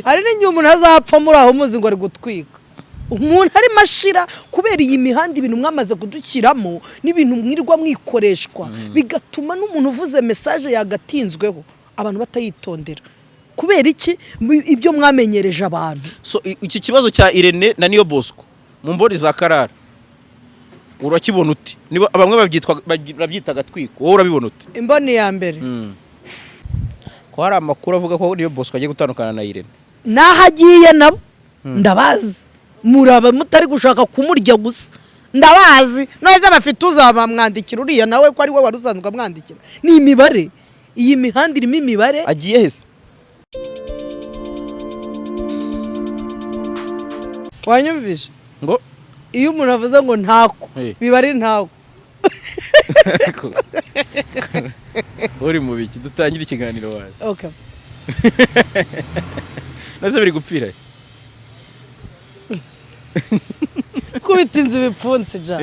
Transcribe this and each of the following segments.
hari n'igihe umuntu azapfa muri aho muzi ngo ari gutwika umuntu ari mashira kubera iyi mihanda ibintu mwamaze kudukiramo n'ibintu mwirwa mwikoreshwa bigatuma n'umuntu uvuze message yagatinzweho abantu batayitondera kubera iki ibyo mwamenyereje abantu. So iki kibazo cya Irene na NIYO Bosco mu mbori za Clara urakibona uti niba bamwe babyita gatwiko wowe urabibona uti? Imboni ya mbere ko hari amakuru avuga ko NIYO Bosco agiye gutandukana na Irene. Nahagiye nabo ndabazi muraba mutari gushaka kumurya gusa ndabazi noze bafite uzabamwandikira uriya nawe ko ari we waruzanzwe amwandikira ni imibare iyi mihanda irimo imibare agiye hese wanyumvishe ngo iyo umuntu avuze ngo ntako bibari ntako uri mu biki dutangira ikiganiro waje. Okay. Nase biri gupfira kubitinze ibipfunsi ja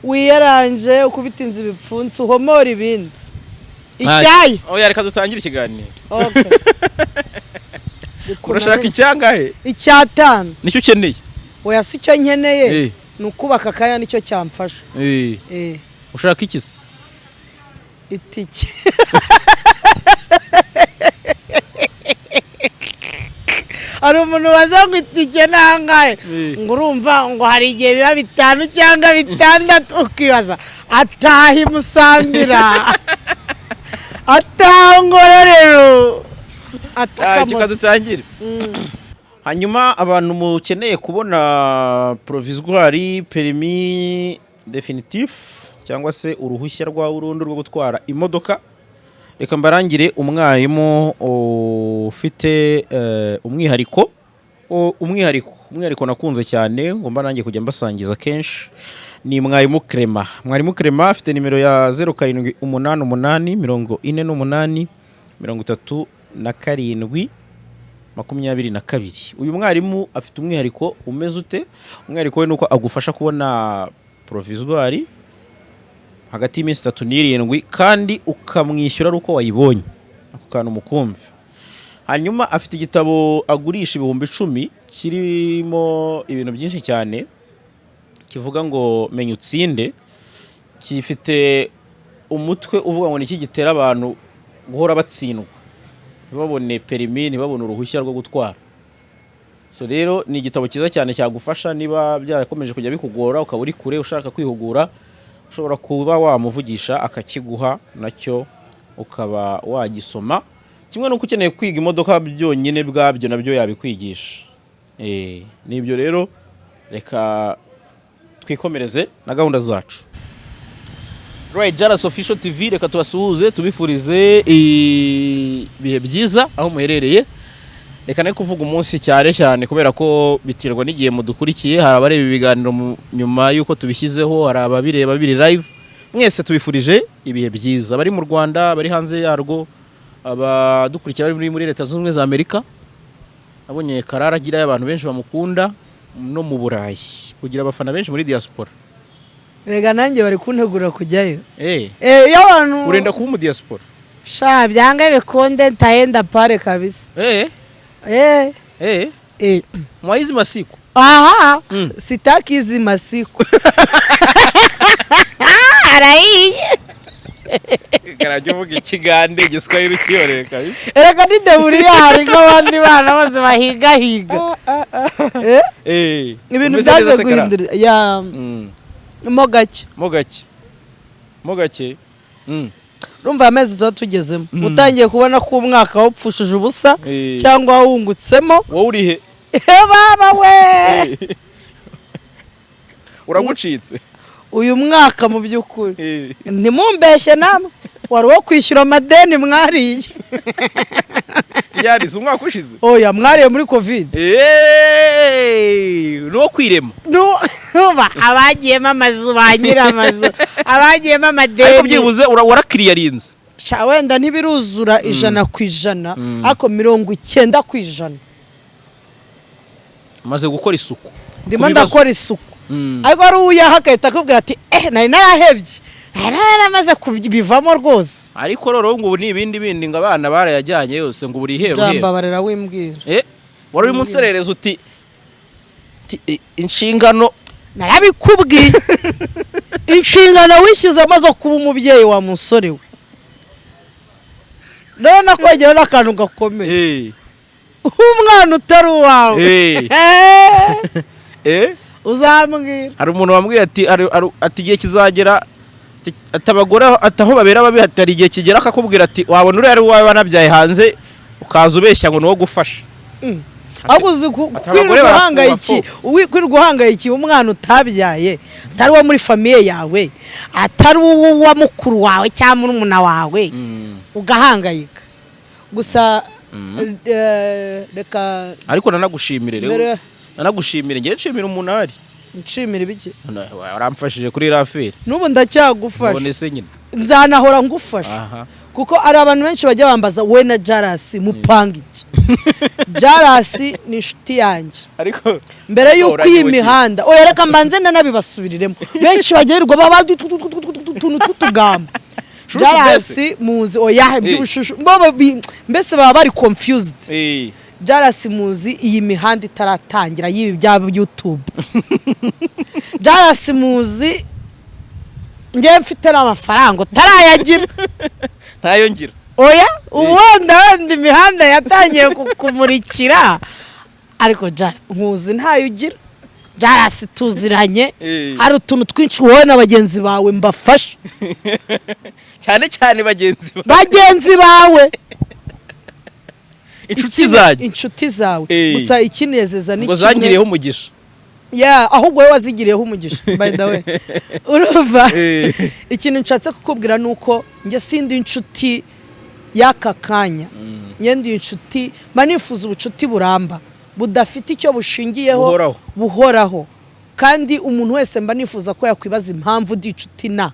wiyaranje ukubitinze ibipfunsi uhomora ibindi icyayi oya reka dutangira ikiganiro. Okay. Urashaka icyangahe? Icyatanu nicyo ukeneye? oya si cyo nkeneye nukubaka kaya nicyo cyamfasha. Ushaka ikiza? Itike. Ari umuntu wazanga itike nangaye ngo urumva ngo hari igihe biba 5 cyangwa 6 ukibaza atahi musambira atangororero ataka dutangire. Hanyuma abantu mukeneye kubona provisoire permis définitif cyangwa se uruhushya rwa burundu rwo gutwara imodoka reka mbarangire umwarimu ufite umwihariko nakunze cyane ngomba nanjye kujya mbasangiza kenshi ni mwarimu Clement. Mwarimu Clement afite nimero ya 0788383722. Uyu mwarimu afite umwihariko umeze ute? Umwihariko we nuko agufasha kubona provisoire hagati y'iminsi 3 n'irindwi kandi ukamwishyura uko wayibonye ako kantu mukumve. Hanyuma afite igitabo agurisha 10,000 kirimo ibintu byinshi cyane kivuga ngo menya utsinde, kifite umutwe uvuga ngo niki gitera abantu guhora batsindwa ntibabone permis ntibabone uruhushya rwo gutwara. So rero ni igitabo cyiza cyane cyagufasha niba byarakomeje kujya bikugora ukaba uri kure ushaka kwihugura ushobora kuba wamuvugisha akakiguha nacyo ukaba wagisoma. Kimwe nuko ukeneye kwiga imodoka byonyine bwabyo nabyo yabikwigisha. Nibyo rero reka twikomereze na gahunda zacu. Right, JALAS Official TV reka tubasuhuze tubifurize ibihe byiza aho muherereye. Reka ne kuvuga umunsi cyane kubera ko bitirwa n'igihe mudukurikiye. Hari abareba ibiganiro nyuma yuko tubishyizeho, hari ababireba biri live. Mwese tubifurije ibihe byiza bari mu Rwanda, bari hanze yarwo, abadukurikira bari muri Leta Zunze Ubumwe za Amerika. Abonye Clara agira abantu benshi bamukunda no mu Burayi, kugira abafana benshi muri diaspora. Rega nanjye bari kuntegura kujyayo. Iyo abantu urenda kuba mu diaspora. Sha byanga bikonde ntayenda pare kabisa. Mwaizi masiku. Aha, sitaki hizi masiku. Arayiye. Garajyo vuga ikigande giswahili kiyorere kabisa. Ereka ndeburiya hari nk'abandi bana bose bahiga. Ibintu byaje guhindura ya Mogake. Rumva amezi tugezemo. Utangiye kubona ko umwaka wapfushije ubusa cyangwa wungutsemo. Wowe urihe? Baba we. Uragucitse. Uyu mwaka mu by'ukuri. Ntimumbeshye namwe. Wari wo kwishyura amadeni mwariye. Yarize umwaka ushize. Oya mwariye muri Covid. No kwirema. Abagiyemo amazu banyira amazu. Abagiyemo amadeni. Ariko byibuze warakiriyarinze. Sha wenda ntibiruzura 100%, ariko 90%. Maze gukora isuku. Ndimo ndakora isuku. Ariko ari uyahakahita akubwira ati nari narahebye. Nari namaze kubivamo rwose. ariko rero ngo ni ibindi bindi ngo abana barayajyanye yose ngo buri hero jambabarera wimbwira wari uri muserereza uti inshingano narabikubwiye inshingano wishyizemo zo kuba umubyeyi wa musore we rero nakwegera n'akantu gakomeye umwana utari uwawe uzambwira hari umuntu wambwiye ati igihe kizagera atabagore ataho babera babi hatari igihe kigera akakubwira ati wabona uri ari wawe banabyaye hanze ukaza ubeshya ngo no gufasha ahubwo uzi kwirirwa uhangayikiye umwana utabyaye atari uwo muri famiye yawe atari uwa mukuru wawe cyangwa murumuna wawe ugahangayika gusa reka ariko nanagushimire rero nanagushimire ngiye nshimira umuntu ari nshimira ibiki waramfashije kuri raferi n'ubu ndacyagufasha none se nyine nzanahora ngufasha kuko ari abantu benshi bajya bambaza we na JALAS mupanga iki JALAS ni inshuti yanjye ariko mbere y'uko iyi mihanda oya reka mbanze nanabibasubiriremo benshi bagirirwa baba tuntu tw'utugamba JALAS muzi oya by'ubushushu mbese baba bari confused JALAS muzi iyi mihanda itaratangira y'ibi bya YouTube JALAS muzi ngiye mfite n'amafaranga utarayagira ntayo ngira oya ubundi imihanda yatangiye kumurikira ariko nkuzi ntayo ugira JALAS tuziranye hari utuntu twinshi wowe n'abagenzi bawe mbafasha cyane cyane bagenzi bawe inshuti zawe gusa ikinezeza ni kimwe ngo zangiriyeho umugisha ahubwo wowe wazigiriyeho umugisha by the way urumva ikintu nshatse kukubwira nuko njye sindi inshuti y'aka kanya njye ndi inshuti manifuza ubucuti buramba budafite icyo bushingiyeho buhoraho kandi umuntu wese mba nifuza ko yakwibaza impamvu ndi inshuti na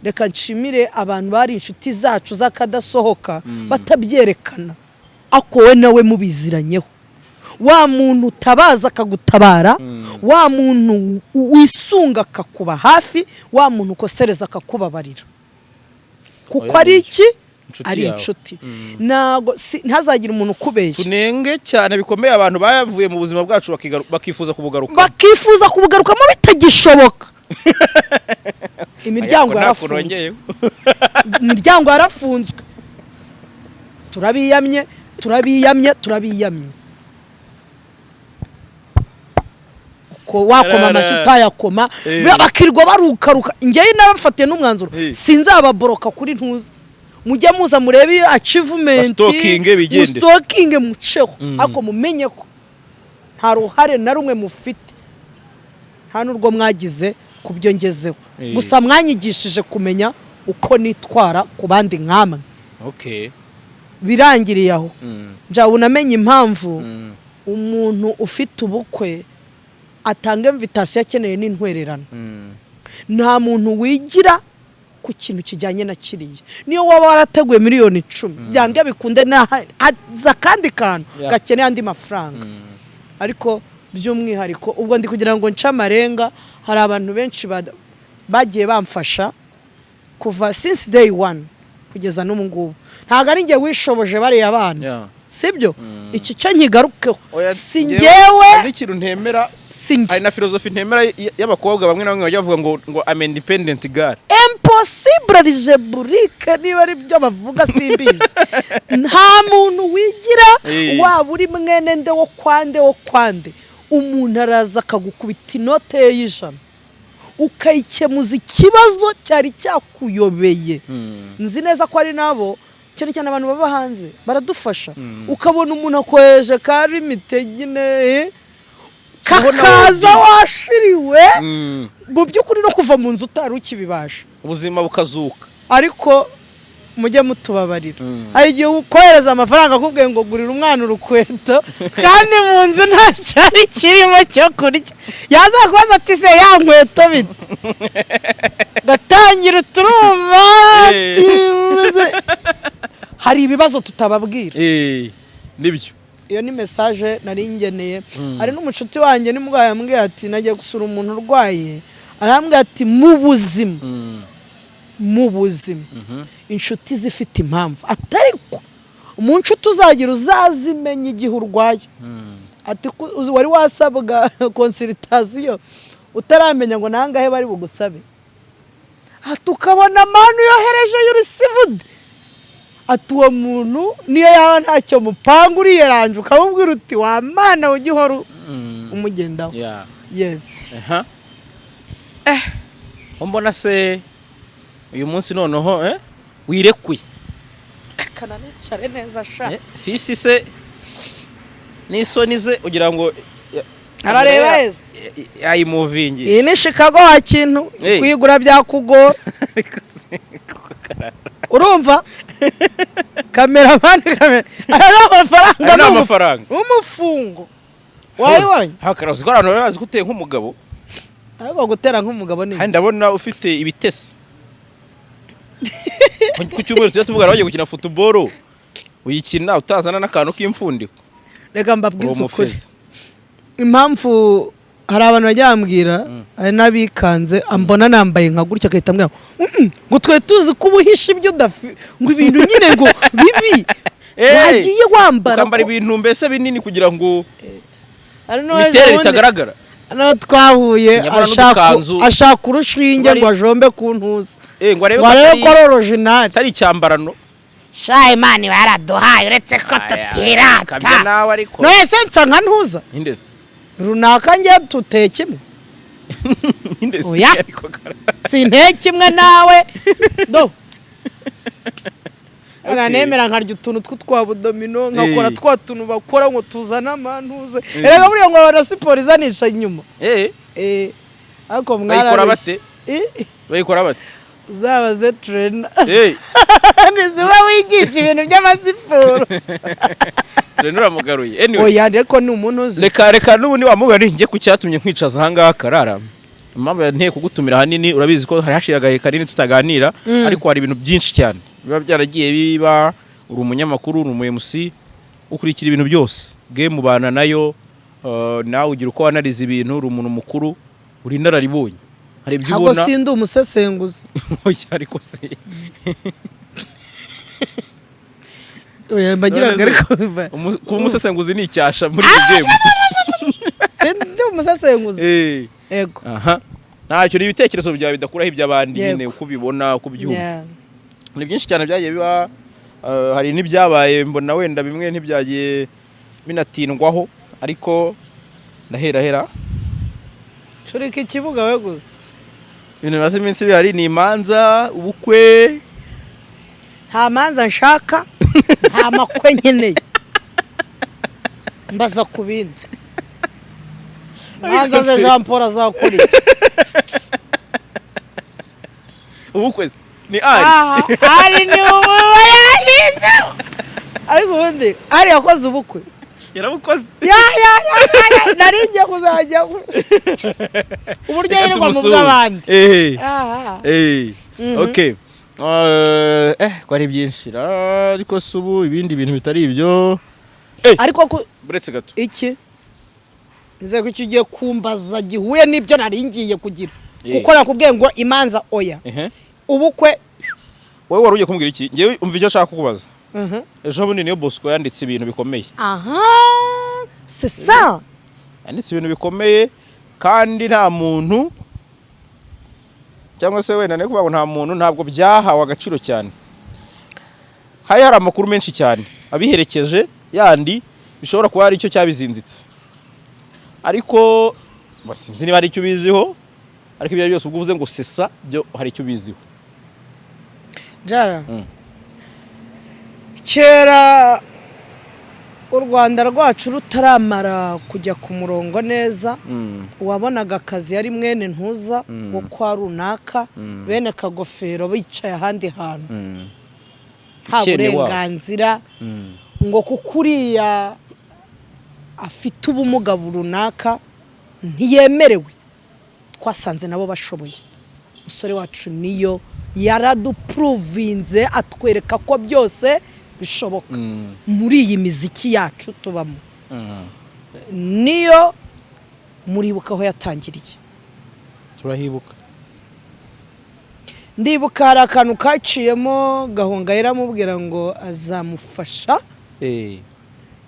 reka nshimire abantu bari inshuti zacu z'akadasohoka batabyerekana ako we nawe mubiziranyeho wa muntu utabaza akagutabara wa muntu wisunga akakuba hafi wa muntu ukosereza akakubabarira kuko ari iki ari inshuti ntazagira umuntu ukubeshya tunenge cyane bikomeye abantu bayavuye mu buzima bwacu bakifuza kubugarukamo bitagishoboka imiryango yarafunzwe turabiyamye wakoma amashyi utayakoma bakirwa barukaruka ngewe nabafatiye n'umwanzuro sinzababoroka kuri ntuzi mujya muza murebe iyo achievement mustokinge muceho ako mumenye ko nta ruhare na rumwe mufite nta n'urwo mwagize ku byo ngezeho gusa mwanyigishije kumenya uko nitwara ku bandi nkamwe birangiriye aho njya unamenye impamvu umuntu ufite ubukwe atanga invitation akeneye n'intwererano nta muntu wigira ku kintu kijyanye na kiriya niyo waba warateguye miliyoni 10 byange bikunde za kandi kantu gakeneye andi mafaranga ariko by'umwihariko ubwo ndi kugira ngo nca amarenga hari abantu benshi bagiye bamfasha kuva since day one kugeza n'ubu ngubu ntago ari ngiye wishoboje bari abana sibyo iki cyo nkigarukeho singewe ikintu ntemera hari na filozofi ntemera y'abakobwa bamwe na bamwe bajya bavuga ngo I'm independent girl impossible algebraique niba ari byo bavuga simbizi nta muntu wigira waba uri mwene nde wo kwande umuntu araza akagukubita inote y'ijana ukayikemuza ikibazo cyari cyakuyobeye nzi neza ko ari nabo cyane cyane abantu baba hanze baradufasha ukabona umuntu akoheje kari mitegine kakaza washiriwe mu by'ukuri no kuva mu nzu utari ukibibasha ubuzima bukazuka ariko mujye mutubabarira hari igihe ukohereza amafaranga akubwiye ngo gurira umwana urukweto kandi mu nzu nta cyari kirimo cyo kurya yazakubaza ati se ya nkweto bite gatangira uturumva hari ibibazo tutababwira nibyo iyo ni message nari ngeneye hari n'umucuti wanjye nimugaya yambwiye ati nagiye gusura umuntu urwaye arambwiye ati mu buzima mu buzima inshuti zifite impamvu atariko mu nshuti uzagira uzazimenya igihe urwaye ati wari wasabwa consultation utaramenya ngo nangahe bari bugusabe tukabona amanu yohereje y'urisivude ati uwo muntu niyo yaba ntacyo mupanga uriyeranje ukamubwira uti wa mana ugihora umugendaho yes mbona se uyu munsi noneho wirekuye kana nicare neza sha fisi se n'isoni ze ugira ngo arareba heza yayimuvingi iyi ni Chicago wa kintu kwigura byakugora urumva kameraman ari amafaranga umufungo wayibonye hakarazi ko abantu bazi gutera nk'umugabo ariko gutera nk'umugabo ni ndabona ufite ibitesi ku cyumweru tujya tuvuga bagiye gukina football uyikina utazana n'akantu k'imfundiko reka mbabwize ukuri impamvu hari abantu bajya bambwira ari nabikanze ambona nambaye nka gutya akahita ambwira ngo twe tuzi ko ubuhisha ibyo ngo ibintu nyine ngo bibi wagiye wambara ibintu mbese binini kugira ngo biterere itagaragara no twahuye ashaka urushinge ngo ajombe ku ntuza ngo arebe ko ari original tari icyambarano sha Imana baraduhaye uretse ko tutirata kabya nawe ariko no esensa nka ntuza indeze runaka ngiye tutekimwe indeze ariko sintekimwe nawe do nemera nkarya utuntu tw'utwabudomino nkakora twa tuntu bakora ngo tuzana amantuze erega buriya ngo abana siporo izanisha inyuma ariko bayikora bate bayikora bate uzabaze trainer niziba wigisha ibintu by'amasiporo trainer uramugaruye anyway oya ariko ni umuntu uzi reka n'ubundi wamugani njye ku cyatumye nkwicaza ahangaha karara impamvu yanteye kugutumira hanini urabizi ko hari hashiragaye kanini tutaganira ariko hari ibintu byinshi cyane biba byaragiye biba uri umunyamakuru uri umu MC ukurikira ibintu byose game ubana nayo nawe ugira uko wanariza ibintu uri umuntu mukuru uri nararibonye hari ibyo ubona ntabwo sindi umusesenguzi oya ariko se oya mbagira ariko kuba umusesenguzi ni icyasha muri game sindi umusesenguzi ego aha ntacyo ni ibitekerezo byawe bidakuraho iby'abandi nyine uko ubibona uko ubyumva ni byinshi cyane byagiye biba hari n'ibyabaye mbona wenda bimwe ntibyagiye binatindwaho ariko ndahera curika ikibuga we gusa ibintu bimaze iminsi bihari ni imanza ubukwe nta manza nshaka nta makwe nkeneye mbaza ku bindi manza ze Jean Paul azakora ubukwe ni ari ni yahinze ariko ubundi ari yakoze ubukwe yarabukoze naringiye kuzajya uburyo yirirwa mu bw'abandi okay ko ari byinshi ariko subu ibindi bintu bitari ibyo ariko buretse gato iki nze ko icyo ugiye kumbaza gihuye n'ibyo naringiye kugira kuko nakubwiye ngo imanza oya ubukwe wowe wari ugiye kumbwira iki ngewe umva icyo ashaka kukubaza ejo bundi NIYO BOSCO yanditse ibintu bikomeye c'est ça yanditse ibintu bikomeye kandi nta muntu cyangwa se wenda ne kuvuga ngo nta muntu ntabwo byahawe agaciro cyane hari amakuru menshi cyane abiherekeje yandi bishobora kuba ari icyo cyabizinzitse ariko basinzi niba ari icyo biziho ariko ibyo byose ubwo uvuze ngo sesa byo hari icyo biziho jara kera u Rwanda rwacu rutaramara kujya ku murongo neza wabonaga akazi yari mwene ntuza wo kwa runaka bene kagofero bicaye ahandi hantu nta burenganzira ngo kukuriya afite ubumuga runaka ntiyemerewe twasanze nabo bashoboye umusore wacu NIYO yaraduprovinze atwereka ko byose bishoboka muri iyi miziki yacu tubamo NIYO muribuka aho yatangiriye turahibuka ndibuka hari akantu kaciyemo Gahunga yaramubwira ngo azamufasha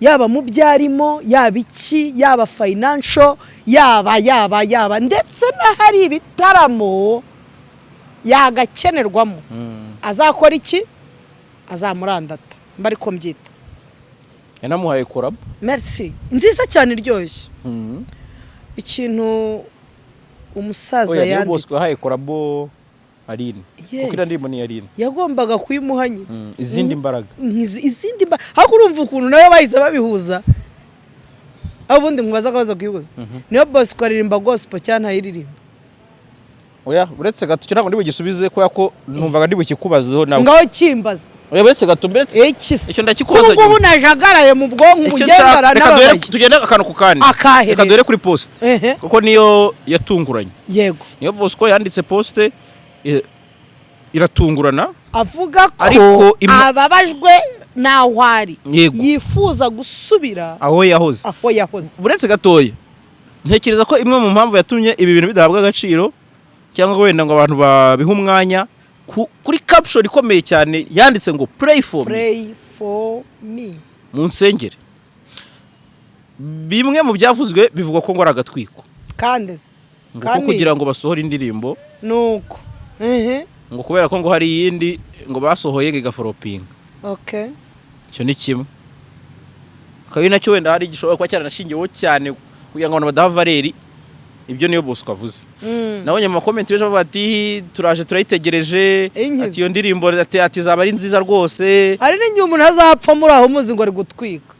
yaba mu byarimo yaba iki yaba financial yaba ndetse n'ahari ibitaramo yagakenerwamo azakora iki azamurandata mbari ko mbyita yanamuhaye collab merci nziza cyane iryoshye ikintu umusaza yanditse yanditse Bosco haye collab Aline kuko irandimo ni Aline yagombaga kuyimuhanye izindi mbaraga hako urumva ukuntu nayo bahize babihuza abundi mubaza kabaza kwibuza niyo Bosco aririmba gospel cyane ayiririmba oya uretse gato cyangwa ndi bugisubize ko yako numvaga ndi bukikubazo nawe ngaho kimbaza oya uretse gato mbetse icyo ndakikubaza kuko ubu najagaraye mu bwonko umugendara n'abaye tugenda akantu ku kandi reka dore kuri post kuko niyo yatunguranye yego niyo Bosco yanditse post iratungurana avuga ko ababajwe naho ari yifuza gusubira aho yahoze uretse gatoya ntekereza ko imwe mu mpamvu yatumye ibi bintu bidahabwa agaciro cyangwa wenda ngo abantu babiha umwanya kuri caption ikomeye cyane yanditse ngo pray for me mu nsengere bimwe mu byavuzwe bivugwa ko ngo ari agatwiko kandi kugira ngo basohore indirimbo nuko ngo kubera ko ngo hari yindi ngo basohoye gigaforopinga icyo ni kimwe kabi nacyo wenda hari gishobora kuba cyaranashingiyeho cyane kugira ngo abantu badaha valeri ibyo niyo Bosco avuze nabonye mu comment beje bati turaje turayitegereje ati iyo ndirimbo ati zaba ari nziza rwose ari n'ingiye umuntu azapfa muri aho muzi ngo ari gutwika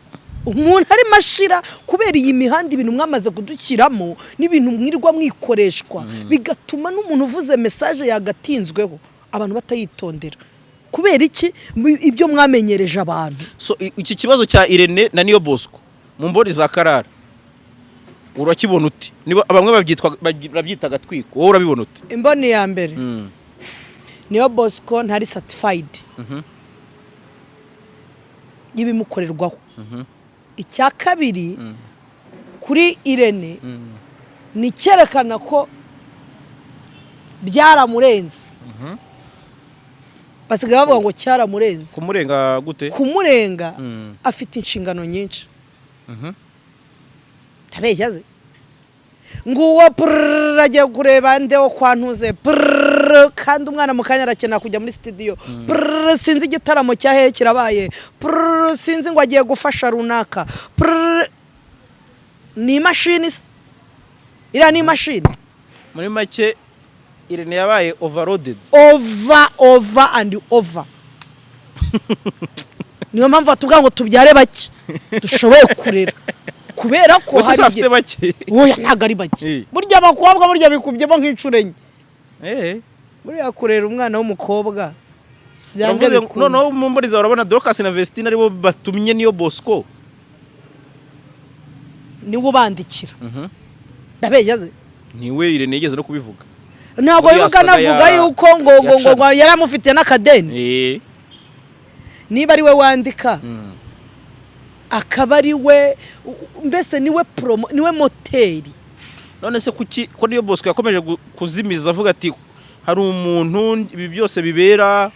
umuntu ari mashira kubera iyi mihanda ibintu mwamaze kudukiramo n'ibintu mwirirwa mwikoreshwa bigatuma n'umuntu uvuze message yagatinzweho abantu batayitondera kubera iki ibyo mwamenyereje abantu so iki kibazo cya Irene na niyo Bosco mu mbori za Karara urakibona uti niba bamwe babyita gatwiko wowe urabibona uti imboni ya mbere niyo Bosco ntari certified yibimukorerwaho icya kabiri kuri Irene ni cyerekana ko byaramurenze basigaye bavuga ngo cyaramurenze kumurenga gute kumurenga afite inshingano nyinshi tabeshyaze nguwo agiye kureba ndeho kwantuze kandi umwana mu kanya arakena kujya muri studio sinzi igitaramo cyahe kirabaye sinzi ngo agiye gufasha runaka ni imashini ira ni imashini muri make Irene yabaye overloaded over niyo mpamvu batubwira ngo tubyare bake dushoboye kurera kubera ko hari afite bake oya ntago ari bake burya abakobwa burya bikubyemo nk'icuro enye burya kurera umwana w'umukobwa byanze noneho mu mboriza urabona Dorcas na Vestine aribo batumye niyo Bosco niwo bandikira ndabejyaze niwe Irene yigeze no kubivuga ntabwo yibuka navuga yuko ngo yaramufite n'akadeni niba ari we wandika akaba ari we mbese niwe promo niwe moteri none se kuki ko niyo Bosco yakomeje kuzimiza avuga ati hari umuntu ibi byose bibera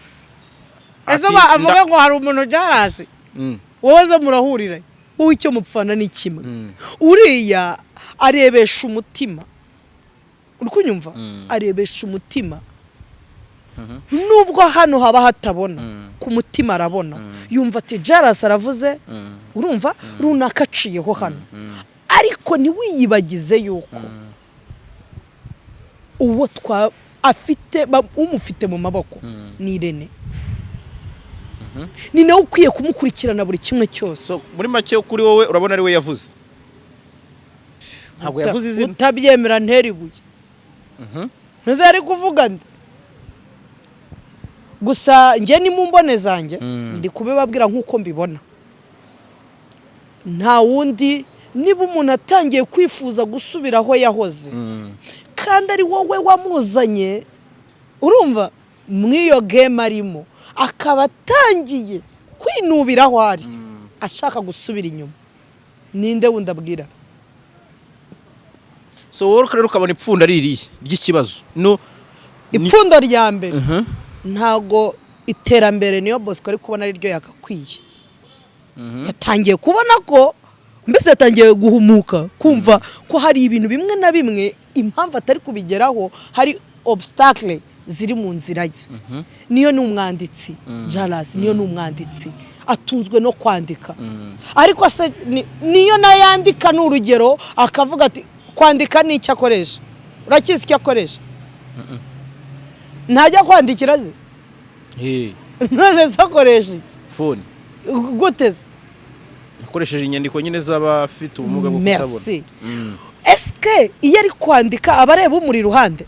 Ezaba avuga ngo hari umuntu JALAS wowe murahurira wowe icyo mupfana ni kimwe uriya arebesha umutima uri kunyumva arebesha umutima nubwo hano haba hatabona ku mutima arabona yumva ati JALAS aravuze urumva runaka aciyeho hano ariko ntiwiyibagize yuko uwo afite umufite mu maboko ni Irene ni nawe ukwiye kumukurikirana buri kimwe cyose muri make kuri wowe urabona ari we yavuze ntabwo yavuze izina utabyemera nteribuye ntuze ari kuvuga nde gusa njye ni mu mbone zanjye ndi kubibabwira nk'uko mbibona nta wundi niba umuntu atangiye kwifuza gusubira aho yahoze kandi ari wowe wamuzanye urumva mw'iyo game arimo akaba atangiye kwinubira aho ari ashaka gusubira inyuma ninde wundi abwira so wowe rero ukabona ipfunda ririye ry'ikibazo no ipfundo rya mbere ntago iterambere niyo Bosco ari kubona ari ryo yakakwiye yatangiye kubona ko mbese yatangiye guhumuka kumva ko hari ibintu bimwe na bimwe impamvu atari kubigeraho hari obstacle ziri mu nzira ye niyo ni umwanditsi JALAS niyo ni umwanditsi atunzwe no kwandika ariko se niyo nayandika n'urugero akavuga ati kwandika ni icyo akoresha urakizi icyo akoresha ntajya kwandikira ze none se akoresha iki phone gute se akoresheje inyandiko nyine z'abafite ubumuga bwo kutabona merci eske iyo ari kwandika abareba umuri iruhande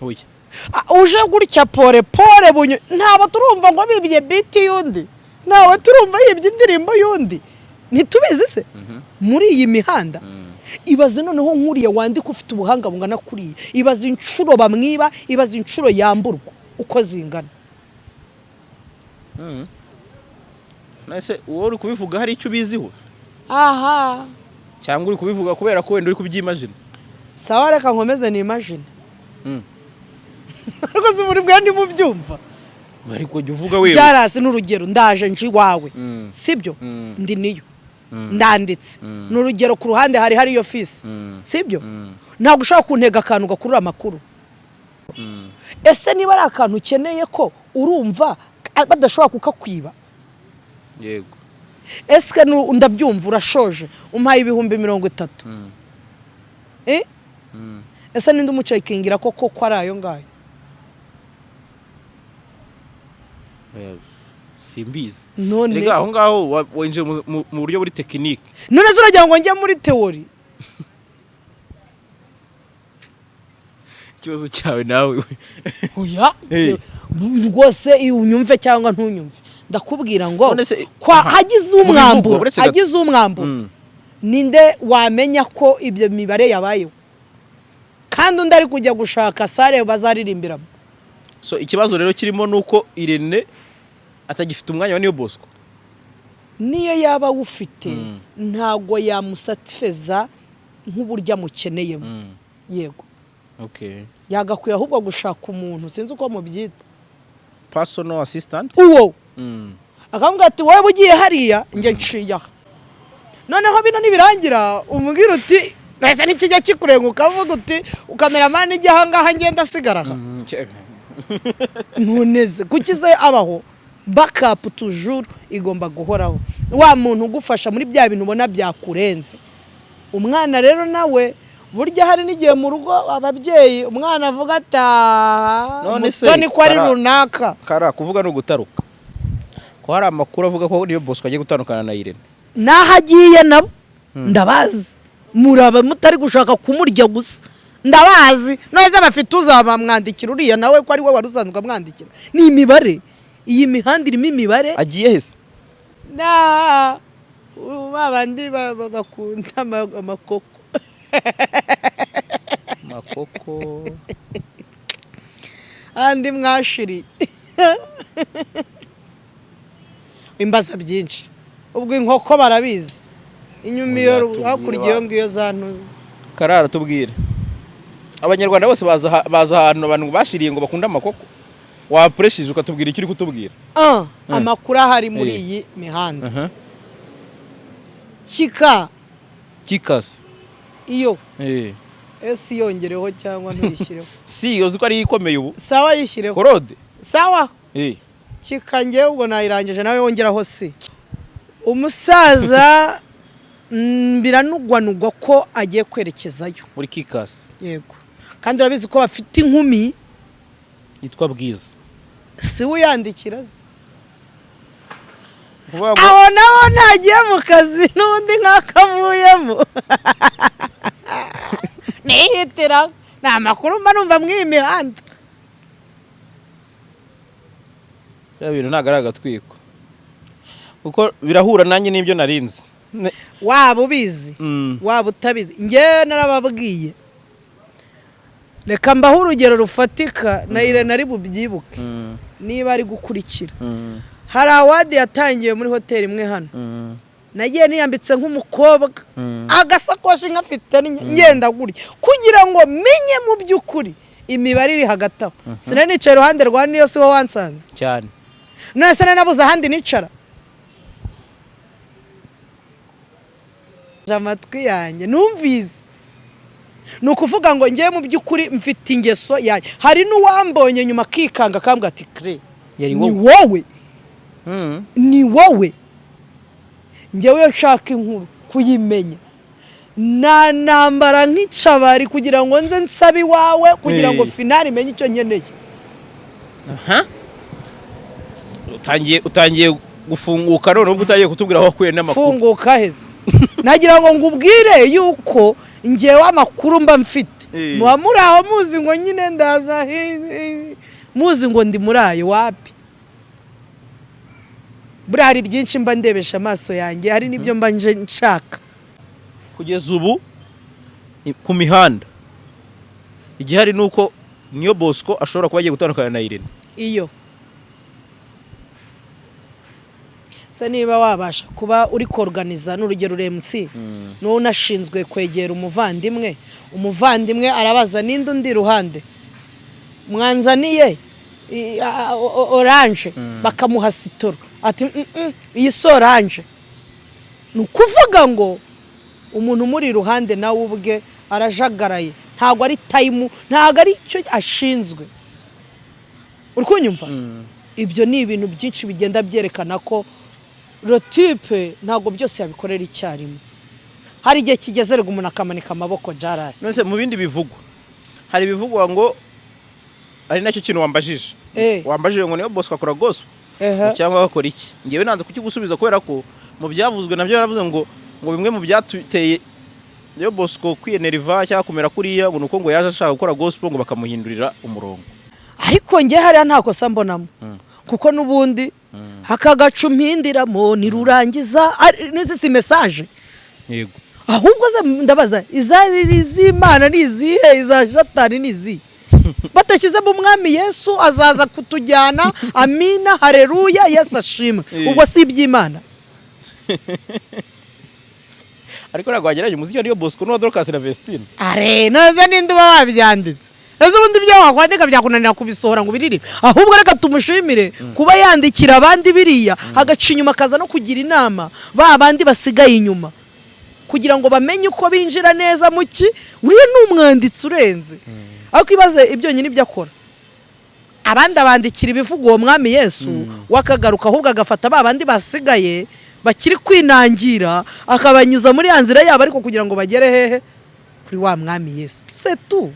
oya uje gutya pore bunyo ntabo turumva ngo bibye biti yundi nawe turumva yibye indirimbo yundi ntitubizi se muri iyi mihanda ibaze noneho nkuriye wandika ufite ubuhanga bungana kuri ibaze inshuro bamwiba ibaze inshuro yamburwa uko zingana nase uwo uri kubivuga hari icyo biziho aha cyangwa uri kubivuga kubera ko wenda uri kubyimagine sawa reka nkomeze ni imagine ariko ziburi bwandi mu byumva ariko jya uvuga wewe JALAS n'urugero ndaje nji wawe sibyo ndi niyo ndanditse n'urugero ku ruhande hari iyo office sibyo ntabwo ushaka kuntega akantu gakurura amakuru ese niba ari akantu ukeneye ko urumva badashobora kukakwiba yego ese ndabyumva urashoje umpaye 30,000 ese ninde umucekingira koko ko ari ayo ngayo simbizi none rega aho ngaho wenje mu buryo buri technique none zuragira ngo njye muri theory ikibazo cyawe nawe oya rwose unyumve cyangwa ntunyumve ndakubwira ngo hagize umwamburo ninde wamenya ko ibyo mibare yabayeho kandi undi ari kujya gushaka sare bazaririmbiramo so ikibazo rero kirimo nuko Irene atagifite umwanya wa NIYO Bosco niyo yaba ufite ntago yamusatifeza nk'uburyo amukeneyemo yego okay yagakwiye ahubwo gushaka umuntu sinzi uko mubyita personal assistant uwo akavuga ati wowe ugiye hariya njye nciye aha noneho bino nibirangira umubwira uti nese nikijya kikurenguka uvuga uti ukameramani ijya ahangaha ngenda asigara aha noneze kukize abaho backup toujours igomba guhoraho wa muntu ugufasha muri bya bintu ubona byakurenze umwana rero nawe burya hari n'igihe mu rugo ababyeyi umwana avuga ata none se mutoni ko ari runaka kara kuvuga no gutaruka ko hari amakuru avuga ko NIYO Bosco agiye gutandukana na Irene nahagiye nabo ndabazi muraba mutari gushaka kumurya gusa ndabazi neza bafite uzabamwandikira uriya nawe ko ari we waruzanzwe amwandikira ni imibare iyi mihanda irimo imibare agiye hese na babandi bakunda amakoko makoko andi mwashiriye imbaza byinshi ubwo inkoko barabizi inyuma iyo hakurya iyo ngiyo zantuze karara tubwire abanyarwanda bose baza ahantu abantu bashiriye ngo bakunda amakoko wapreshije ukatubwira icyo uri kutubwira amakuru ahari muri iyi mihanda kikasi iyo esi yongereho cyangwa ntuyishyireho si uzi ko ari ikomeye ubu sawa yishyireho korode sawa kikange ubwo nayirangije nawe wongeraho si umusaza biranugwanugwa ko agiye kwerekezayo muri kikasi yego kandi urabizi ko bafite inkumi yitwa Bwiza si uyandikira aho naho ntagiye mu kazi n'undi nk'akavuyemo nihitira ni amakuru mba numva mw'iyi mihanda bya bintu ntabwo ari agatwiko kuko birahura nanjye n'ibyo narinzi waba ubizi waba utabizi njyewe narababwiye reka mbaho urugero rufatika na Irene ari bubyibuke niba ari gukurikira hari awadi yatangiye muri hoteli imwe hano nagiye niyambitse nk'umukobwa agasakoshi nkafite ngenda gurya kugira ngo menye mu by'ukuri imibare iri hagati aho sinari nicaye iruhande rwa niyo si wowe wansanze cyane none se nabuze ahandi nicara amatwi yanjye numvise ni ukuvuga ngo ngewe mu by'ukuri mfite ingeso yanjye hari n'uwambonye nyuma akikanga akambwira ati kire ni wowe ngewe nshaka inkuru kuyimenya nambara nk'icabari kugira ngo nze nsabe iwawe kugira ngo finali menye icyo nkeneye utangiye gufunguka none ubwo utagiye kutubwira aho kuye n'amakuru funguka heza nagira ngo ngubwire yuko ngewe amakuru mba mfite muba muri aho muzi ngo nyine ndaza muzi ngo ndi muri ayo wapi buriya hari byinshi mba ndebesha amaso yanjye hari n'ibyo mba nshaka kugeza ubu ku mihanda igihari ni uko niyo Bosco ashobora kuba agiye gutandukana na Irene iyo se niba wabasha kuba uri koruganiza n'urugero MC n'uwo unashinzwe kwegera umuvandimwe arabaza n'indi undi ruhande mwanzaniye oranje bakamuha sitoro ati iyi si oranje ni ukuvuga ngo umuntu muri iruhande nawe ubwe arajagaraye ntabwo ari tayimu ntabwo ari icyo ashinzwe uri kunyumva ibyo ni ibintu byinshi bigenda byerekana ko rotipe ntabwo byose yabikorera icyarimwe hari igihe kigeze rego umuntu akamanika amaboko JALAS nose mu bindi bivugwa hari bivugwa ngo ari nacyo kintu wambajije wambajije ngo niyo Bosco akora gospel cyangwa akora iki ngewe nanze kukigusubiza kubera ko mu byavuzwe nabyo yaravuze ngo bimwe mu byatuteye niyo Bosco kwiyenerva cyangwa kumera kuriya ngo nuko ngo yaje ashaka gukora gospel ngo bakamuhindurira umurongo ariko nge hariya nta kosa mbonamo kuko nubundi hakagaca umpindiramo nirurangiza n'izi message yego ahubwo ndabaza iz'Imana n'izihe iza Satani n'izihe batashyize mu mwami Yesu azaza kutujyana amina haleluya Yesu ashima ubwo si iby'Imana ariko nagwageranye umuziki niyo Bosco no Dorcas na Vestine naza ninde uba wabyanditse ese ubundi byo wakwandika byakunanira kubisohora ngo birire ahubwo reka tumushimire kuba yandikira abandi biriya agaca inyuma akaza no kugira inama bandi basigaye inyuma kugira ngo bamenye uko binjira neza muki uriye n'umwanditsi urenze ariko ibaze ibyo nyine ibyo akora abandi abandikira ibivuga uwo mwami Yesu wakagaruka ahubwo agafata bandi basigaye bakiri kwinangira akabanyuza muri yanzira yabo ariko kugira ngo bagere hehe kuri wa mwami Yesu c'est tout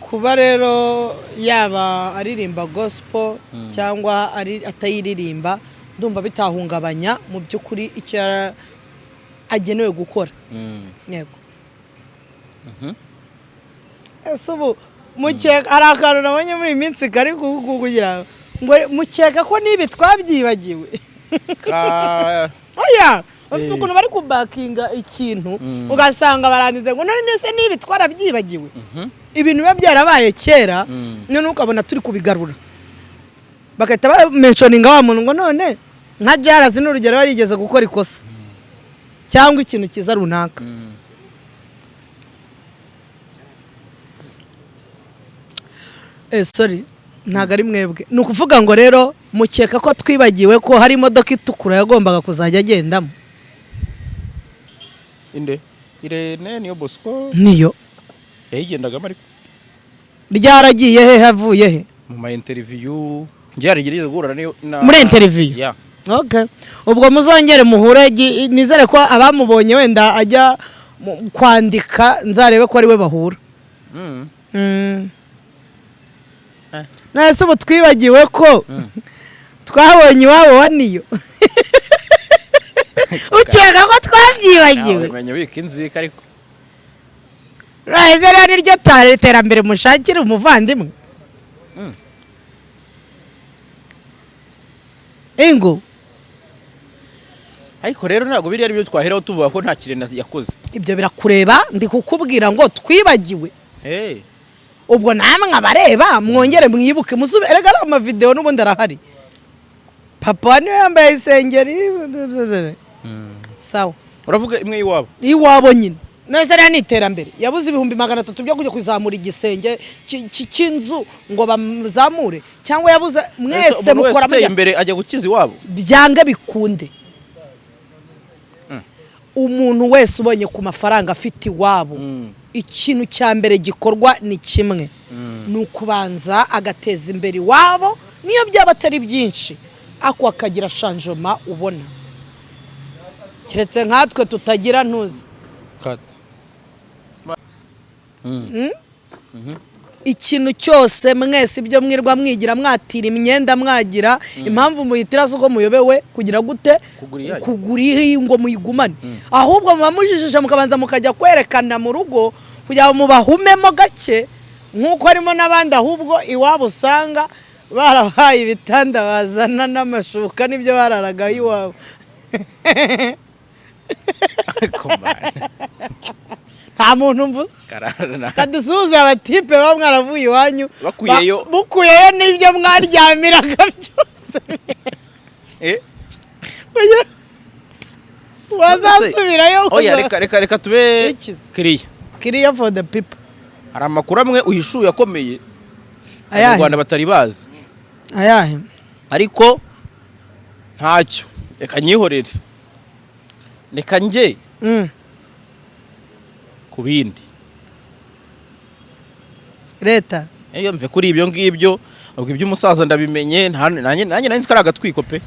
kuba rero yaba aririmba gospel cyangwa atayiririmba ndumva bitahungabanya mu by'ukuri icyo agenewe gukora yego ese ubu mukeka ari akantu nabonye muri iyi minsi kari kugira ngo mukeka ko nibi twabyibagiwe oya bafite ukuntu bari kubakinga ikintu ugasanga baranditse ngo none se nibi twarabyibagiwe ibintu biba byarabaye kera none ukabona turi kubigarura bagahita bamentioninga wa muntu ngo none nka JALAS n'urugero yarigeze gukora ikosa cyangwa ikintu kiza runaka sorry ntago ari mwebwe ni ukuvuga ngo rero mukeka ko twibagiwe ko hari imodoka itukura yagombaga kuzajya agendamo inde Irene niyo Bosco niyo yayigendagamo ariko ryaragiye he havuye he mu ma interview ryarigeze guhura niyo muri interview okay ubwo muzongere muhure nizere ko abamubonye wenda ajya kwandika nzarebe ko ari we bahura nase ubu twibagiwe ko twabonye iwabo wa niyo ukeka ko twabyibagiwe umenye wiki nzika ariko raheze rero niryo terambere mushakira umuvandimwe ingo ariko rero ntabwo biri ari byo twaheraho tuvuga ko nta kirenda yakoze ibyo birakureba ndi kukubwira ngo twibagiwe ubwo namwe abareba mwongere mwibuke musube erega ari amavideo n'ubundi arahari papa niwe yambaye isengeri sawa uravuga imwe y'iwabo iwabo nyine neza rero ni iterambere yabuze 300 byo kujya kuzamura igisenge cy'inzu ngo bamuzamure cyangwa yabuze mwese mukora imbere ajya gukiza iwabo byange bikunde umuntu wese ubonye ku mafaranga afite iwabo ikintu cya mbere gikorwa ni kimwe nukubanza agateza imbere iwabo niyo byaba atari byinshi ako akagira shanjoma ubona keretse nkatwe tutagira ntuzi ikintu cyose mwese ibyo mwirwa mwigira mwatira imyenda mwagira impamvu muyitira zo muyobewe kugira gute kuguri ngo muyigumane ahubwo mubamujijije mukabanza mukajya kwerekana mu rugo kugira mu bahumemo gake nkuko harimo nabandi ahubwo iwabo usanga barabaye ibitanda bazana n'amashuka nibyo bararaga iwabo nta muntu mvuze kadusuze abatipe baba mwaravuye iwanyu bukuyeyo n'ibyo mwaryamiraga byose wazasubirayo oya reka tube kiriya for the people hari amakuru amwe uhishuye akomeye mu Rwanda batari bazi ayahe ariko ntacyo reka nyihorere reka njye ku bindi leta iyo mve kuri ibyo ngibyo ubwo iby'umusaza ndabimenye nanjye nzi ko ari agatwiko pe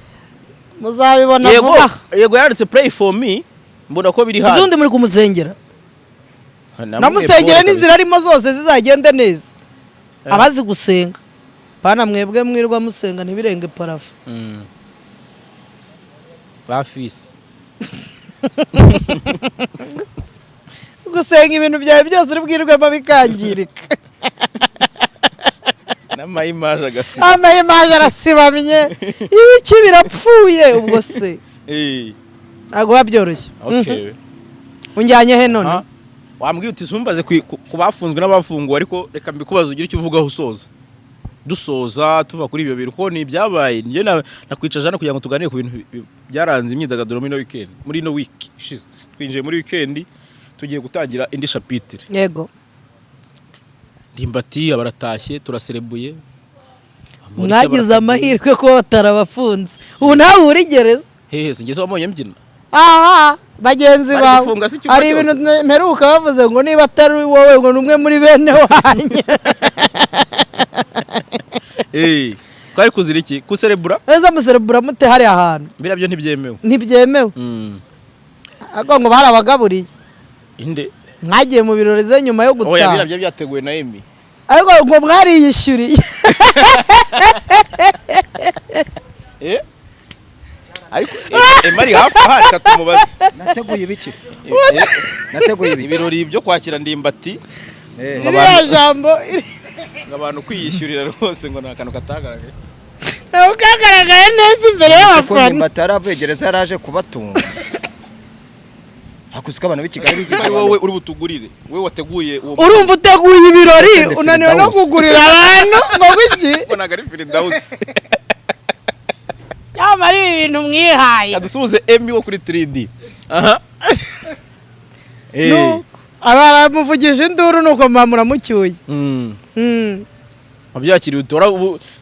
muzabibona vuba yego yanditse pray for me mbona ko biri hano izundi muri kumuzengera namusengera n'inzira arimo zose zizagende neza abazi gusenga bana mwebwe mwirwa musenga ntibirenge parafu bafise gusenga ibintu byawe byose uri bwirwemo bikangirika n'amayimaje arasibamye ibiki birapfuye ubwo se ntabwo babyoroshye unjyanye he none wambwiye uti sumbaze ku bafunzwe n'abafunguwe ariko reka mbikubaza ugire icyo uvugaho usoza dusoza tuva kuri ibyo bintu ko ni byabaye njye nakwicaje hano kugira ngo tuganire ku bintu byaranze imyidagaduro muri ino week ishize twinjiye muri weekend tugiye gutangira indi chapitre yego ndimbati abaratashye turaserebuye mwagize amahirwe ko batarabafunze ubu nawe uri gereza hehe ngeze wabonye mbyina bagenzi bawe hari ibintu mperuka bavuze ngo niba atari wowe ngo numwe muri bene wanyu kwari kuzira iki kuserebura eza muserebura mute hari ahantu birabyo ntibyemewe ahubwo ngo barabagaburiye inde mwagiye mu birori ze nyuma yo gutaha oya birabyo byateguwe na Emi ariko ngo mwariyishyuriye ariko Emari hafi aha katumubaze nateguye ibiki ibirori byo kwakira ndimbati iriya jambo abantu kwiyishyurira rwose ngo nta kantu katagaragaye ntabwo kagaragaye neza imbere y'abafana ndimbati yaravegereza yaraje kubatunga hakusika abantu b'Ikigali bigize wowe uri butugurire wowe wateguye uwo urumva uteguye ibirori unaniwe no kugurira abantu ngo biki bonaga ari Firdaus yamara ibi bintu mwihaye adusuze Emi wo kuri 3D abamuvugije induru nuko mamura mucyuye abyakiriye utora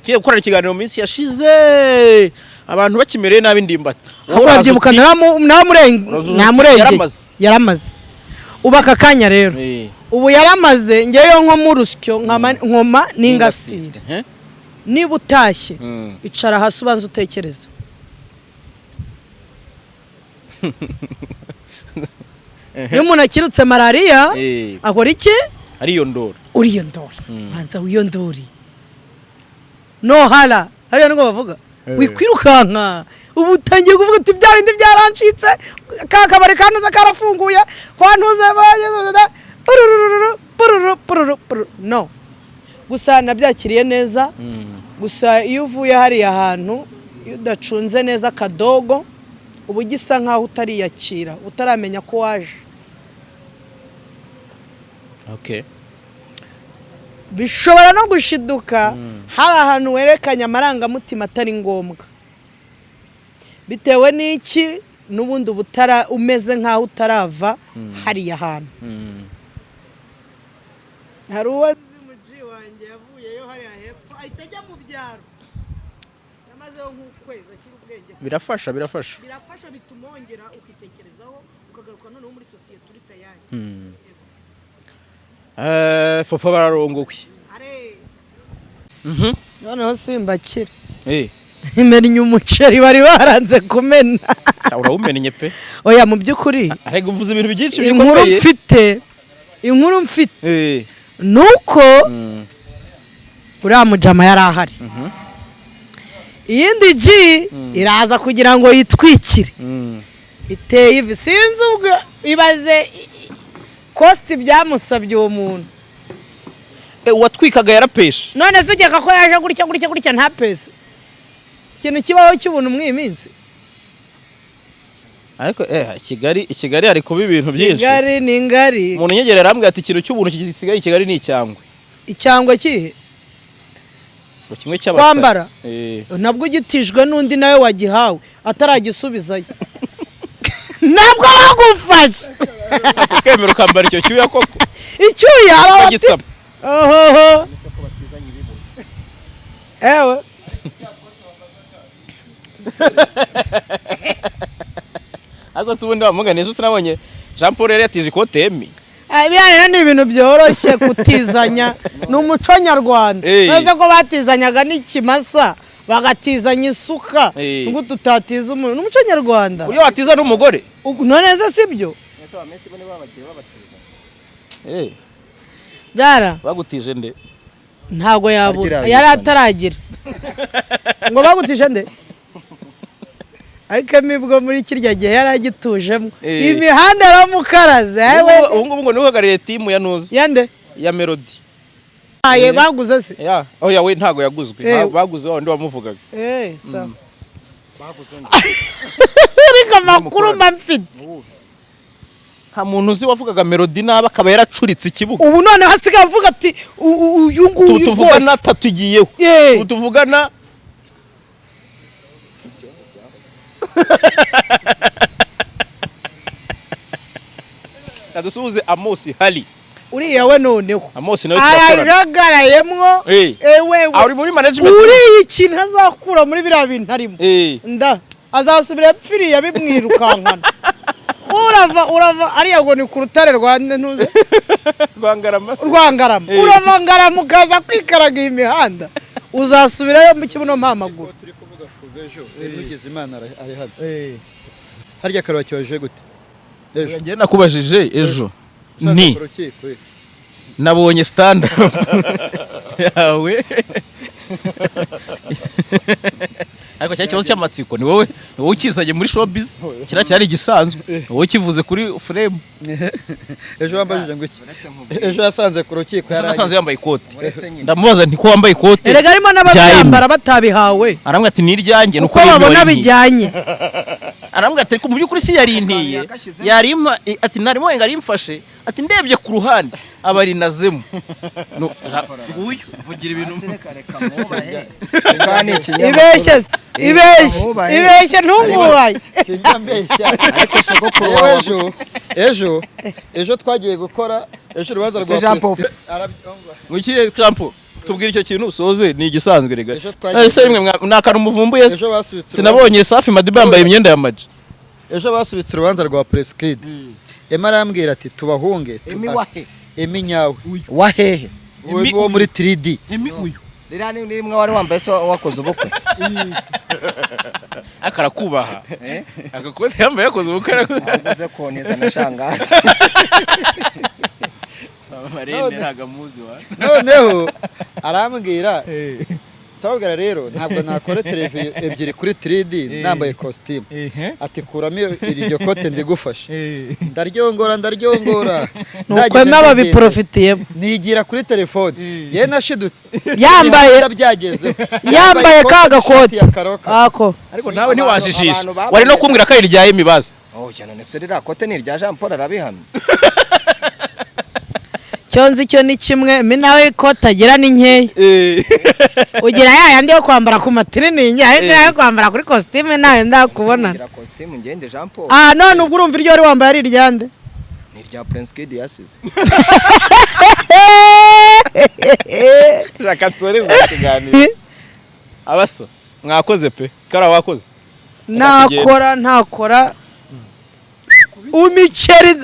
kiye gukorera ikiganiro minsi yashize abantu bakimereye nabi ndimbati urabyibuka namurenge yaramaze ubaka kanya rero ubu yaramaze ngeyo nko mu rusyo nkoma n'ingasire niba utashye icara hasi ubanza utekereza iyo umuntu akirutse malariya akora iki uriyondora manza wiyondori nohara hariya niko bavuga wikwirukanka ubu utangiye kuvuga uti bya bindi byarancitse ka kabari kanuza karafunguye kwantuze no gusa nabyakiriye neza gusa iyo uvuye hariya hantu iyo udacunze neza akadogo ubu gisa nkaho utariyakira utaramenya ko waje bishobora no gushiduka hari ahantu werekanye amarangamutima atari ngombwa bitewe n'iki n'ubundi ubutara umeze nkaho utarava hariya hantu hari uwo muji wanjye yavuyeyo hariya hepfo ahita ajya mu byaro yamazeho nk'ukwezi ashyira ubwenge birafasha bituma wongera ukitekerezaho ukagaruka noneho muri sosiyete uri tayari fofa bararongowe noneho simbakira imennye umuceri bari baranze kumena urawumennye pe oya mu by'ukuri ariko uvuze ibintu byinshi bikomeye inkuru mfite nuko uriya mujama yari ahari iyindi ji iraza kugira ngo yitwikire iteye ivi sinzi ubwo ibaze kosti byamusabye uwo muntu watwikaga yarapeshe none se ugeka ko yaje gutya nta pesi ikintu kibaho cy'ubuntu mw'iyi minsi ariko Kigali ari kuba ibintu byinshi Kigali ni ngari umuntu nyegerera arambwira ati ikintu cy'ubuntu gisigaye i Kigali ni icyangwe kihe kimwe cy'abasare kwambara nabwo ugitijwe n'undi nawe wagihawe ataragisubizayo nabwo bagufashe kwemera ukambara icyo cyuya koko icyuya arabagitsama ohoho ewe ariko se ubundi wamuganiye utunabonye Jean Paul yari yatije ikote emi biriya ni ibintu byoroshye kutizanya ni umuco nyarwanda neza ko batizanyaga n'ikimasa bagatizanya isuka ngo tutatiza umuntu ni umuco nyarwanda uriya watiza n'umugore none se sibyo byara bagutije nde ntago yabura yari ataragira ngo bagutije nde ariko mibwo muri kirya gihe yari agitujemo imihanda yaramukaraze ubu ngubu ngo niwe timu ya nuzi yande ya Melody baguze se oya we ntago yaguzwe baguze wandi wamuvugaga sawa baguze ariko amakuru mfite nta muntu uzi wavugaga Melody naba akaba yaracuritse ikibuga ubu none hasigaye avuga ati uyu nguyu tuvugana tatugiyeho tuvugana Kadusuze Amosi Hali uriya we noneho Amosi nawe turakorana arajagarayemwo ari muri management uriya ikintu azakura muri biriya bintu arimo azasubira yapfiriye bimwirukankana urava ariya ngo ni ku rutare rwa ntuze Rwangarama urava Ngarama ukaza kwikaraga iyi mihanda uzasubirayo mu kibuno mpamaguru turi kuvuga ku vejo nugeze Imana ari hano harya karwa cyaje gute ngiye nakubajije ejo ni nabonye stand up yawe ariko cyari kibazo cy'amatsiko ni wowe ukizanye muri showbiz kira cyari gisanzwe wowe kivuze kuri frame ejo wambajije ngo iki ejo yasanze ku rukiko yarasanze yambaye ikote ndamubaza nti ko wambaye ikote erega arimo n'ababyambara batabihawe arambwa ati ni iryanjye nuko babona bijyanye arambwa ati mu by'ukuri si yari intiye yarima ati narimo ngari mfashe ati ndebye ku ruhande abari nazemo nguyu mvugira ibintu ibeshye ntumubaye ariko sogokuru ejo twagiye gukora ejo urubanza rwa Jean Paul ngiki Jean Paul tubwira icyo kintu usoze ni igisanzwe rega ese rimwe nakana umuvumbuye sinabonye Safi Madiba yambaye imyenda ya Maji ejo basubitse urubanza rwa Preskid Emma arambwira ati tubahunge Emi nyawe wahehe wo muri 3D Emi uyu rira ni mwe wari wambaye so wakoze ubukwe akarakubaha agakoze yambaye yakoze ubukwe arakoze koneza na shangazi Marene ntagamuzi wa noneho arambwira tawugara rero ntabwo nakora televiziyo ebyiri kuri 3D nambaye costume ati kuramo iryo kote ndigufasha ndaryongora nuko n'ababiprofitiyemo nigira kuri telefone ye nashidutse yambaye byageze yambaye kaga kote ako ariko nawe ntiwajijisha wari no kumbwira ko irya imibazi cyane ne serira kote ni irya Jean Paul arabihamye cyonzi cyo ni kimwe mi nawe ikote agira ni nkeya ugira yandi yo kwambara ku matiriningi ariko yo kwambara kuri costume nawe ndakubona costume ngende Jean Paul none ubwo urumva iryo wari wambaye ari iryande ni rya Prince Kid yasize shaka tsoreza kiganiro abaso mwakoze pe kara wakoze ntakora umiceri